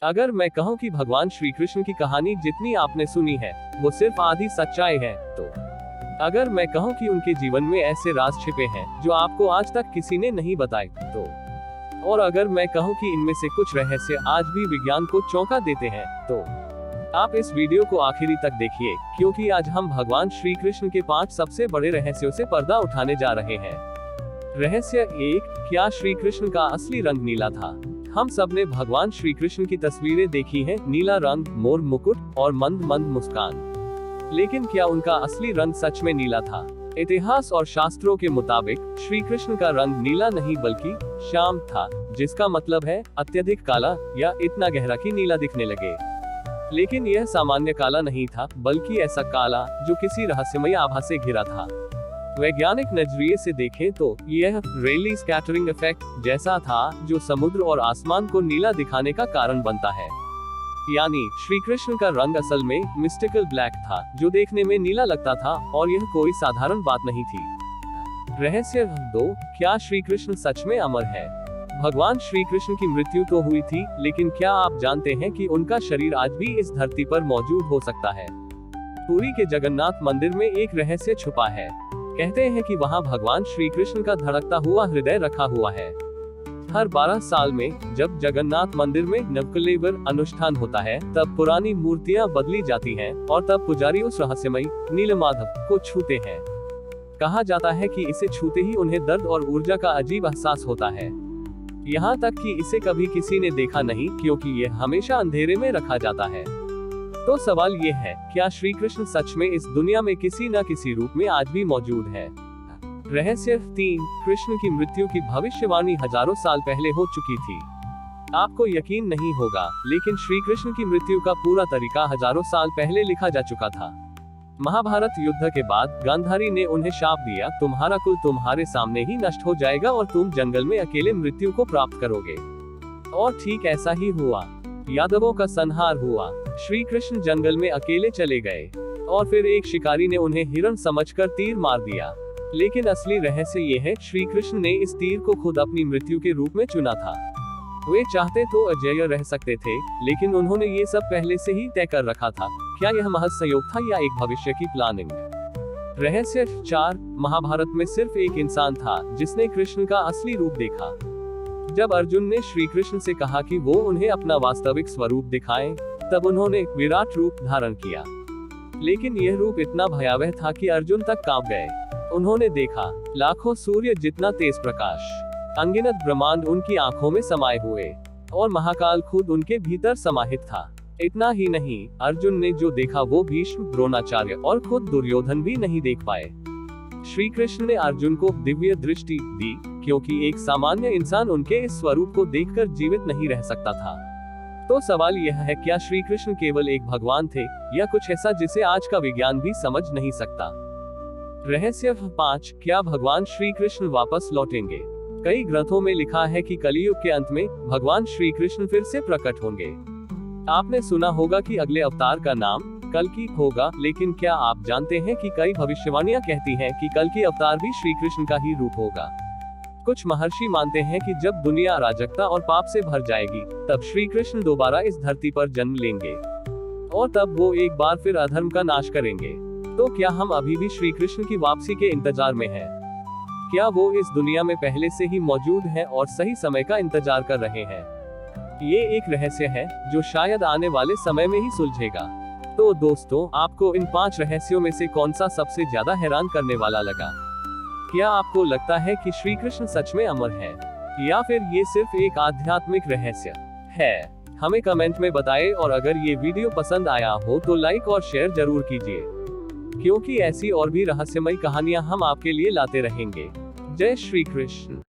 अगर मैं कहूँ कि भगवान श्री कृष्ण की कहानी जितनी आपने सुनी है वो सिर्फ आधी सच्चाई है, तो अगर मैं कहूँ कि उनके जीवन में ऐसे राज छिपे हैं जो आपको आज तक किसी ने नहीं बताए, तो और अगर मैं कहूँ कि इनमें से कुछ रहस्य आज भी विज्ञान को चौंका देते हैं, तो आप इस वीडियो को आखिरी तक देखिए, क्योंकि आज हम भगवान श्री कृष्ण के 5 सबसे बड़े रहस्यों से पर्दा उठाने जा रहे हैं। रहस्य 1, क्या श्री कृष्ण का असली रंग नीला था? हम सब ने भगवान श्री कृष्ण की तस्वीरें देखी हैं, नीला रंग, मोर मुकुट और मंद मंद मुस्कान। लेकिन क्या उनका असली रंग सच में नीला था? इतिहास और शास्त्रों के मुताबिक श्री कृष्ण का रंग नीला नहीं बल्कि श्याम था, जिसका मतलब है अत्यधिक काला या इतना गहरा कि नीला दिखने लगे। लेकिन यह सामान्य काला नहीं था, बल्कि ऐसा काला जो किसी रहस्यमय आभा से घिरा था। वैज्ञानिक नजरिए से देखें तो यह रेली स्कैटरिंग इफेक्ट जैसा था, जो समुद्र और आसमान को नीला दिखाने का कारण बनता है। यानी श्री कृष्ण का रंग असल में मिस्टिकल ब्लैक था, जो देखने में नीला लगता था, और यह कोई साधारण बात नहीं थी। रहस्य 2, क्या श्री कृष्ण सच में अमर है? भगवान श्री कृष्ण की मृत्यु तो हुई थी, लेकिन क्या आप जानते हैं कि उनका शरीर आज भी इस धरती पर मौजूद हो सकता है? पुरी के जगन्नाथ मंदिर में एक रहस्य छुपा है। कहते हैं कि वहां भगवान श्री कृष्ण का धड़कता हुआ हृदय रखा हुआ है। हर 12 साल में जब जगन्नाथ मंदिर में नवकलेवर अनुष्ठान होता है, तब पुरानी मूर्तियां बदली जाती हैं, और तब पुजारी उस रहस्यमयी नीलमाधव को छूते हैं। कहा जाता है कि इसे छूते ही उन्हें दर्द और ऊर्जा का अजीब एहसास होता है। यहाँ तक कि इसे कभी किसी ने देखा नहीं, क्योंकि यह हमेशा अंधेरे में रखा जाता है। तो सवाल ये है, क्या श्री कृष्ण सच में इस दुनिया में किसी न किसी रूप में आज भी मौजूद है? रहस्य 3, कृष्ण की मृत्यु की भविष्यवाणी हजारों साल पहले हो चुकी थी। आपको यकीन नहीं होगा, लेकिन श्री कृष्ण की मृत्यु का पूरा तरीका हजारों साल पहले लिखा जा चुका था। महाभारत युद्ध के बाद गांधारी ने उन्हें शाप दिया, तुम्हारा कुल तुम्हारे सामने ही नष्ट हो जाएगा और तुम जंगल में अकेले मृत्यु को प्राप्त करोगे। और ठीक ऐसा ही हुआ। यादवों का संहार हुआ। श्री कृष्ण जंगल में अकेले चले गए, और फिर एक शिकारी ने उन्हें हिरण समझकर तीर मार दिया। लेकिन असली रहस्य ये है, श्री कृष्ण ने इस तीर को खुद अपनी मृत्यु के रूप में चुना था। वे चाहते तो अजेय रह सकते थे, लेकिन उन्होंने ये सब पहले से ही तय कर रखा था। क्या यह महज संयोग था या एक भविष्य की प्लानिंग? रहस्य 4, महाभारत में सिर्फ एक इंसान था जिसने कृष्ण का असली रूप देखा। जब अर्जुन ने श्री कृष्ण से कहा कि वो उन्हें अपना वास्तविक स्वरूप दिखाएं, तब उन्होंने विराट रूप धारण किया। लेकिन यह रूप इतना भयावह था कि अर्जुन तक कांप गए। उन्होंने देखा लाखों सूर्य जितना तेज प्रकाश, अनगिनत ब्रह्मांड उनकी आंखों में समाये हुए, और महाकाल खुद उनके भीतर समाहित था। इतना ही नहीं, अर्जुन ने जो देखा वो भीष्म, द्रोणाचार्य और खुद दुर्योधन भी नहीं देख पाए। श्री कृष्ण ने अर्जुन को दिव्य दृष्टि दी, क्योंकि एक सामान्य इंसान उनके इस स्वरूप को देखकर जीवित नहीं रह सकता था। तो सवाल यह है, क्या श्री कृष्ण केवल एक भगवान थे, या कुछ ऐसा जिसे आज का विज्ञान भी समझ नहीं सकता? रहस्य 5, क्या भगवान श्री कृष्ण वापस लौटेंगे? कई ग्रंथों में लिखा है कि कलियुग के अंत में भगवान श्री कृष्ण फिर से प्रकट होंगे। आपने सुना होगा कि अगले अवतार का नाम कल्कि होगा, लेकिन क्या आप जानते हैं कि कई भविष्यवाणियां कहती हैं कि कल्कि अवतार भी श्री कृष्ण का ही रूप होगा। कुछ महर्षि मानते हैं कि जब दुनिया अराजकता और पाप से भर जाएगी, तब श्री कृष्ण दोबारा इस धरती पर जन्म लेंगे, और तब वो एक बार फिर अधर्म का नाश करेंगे। तो क्या हम अभी भी श्री कृष्ण की वापसी के इंतजार में हैं? क्या वो इस दुनिया में पहले से ही मौजूद हैं और सही समय का इंतजार कर रहे हैं? ये एक रहस्य है जो शायद आने वाले समय में ही सुलझेगा। तो दोस्तों, आपको इन 5 रहस्यों में से कौन सा सबसे ज्यादा हैरान करने वाला लगा? क्या आपको लगता है कि श्री कृष्ण सच में अमर है, या फिर ये सिर्फ एक आध्यात्मिक रहस्य है? हमें कमेंट में बताएं, और अगर ये वीडियो पसंद आया हो तो लाइक और शेयर जरूर कीजिए, क्योंकि ऐसी और भी रहस्यमयी कहानियां हम आपके लिए लाते रहेंगे। जय श्री कृष्ण।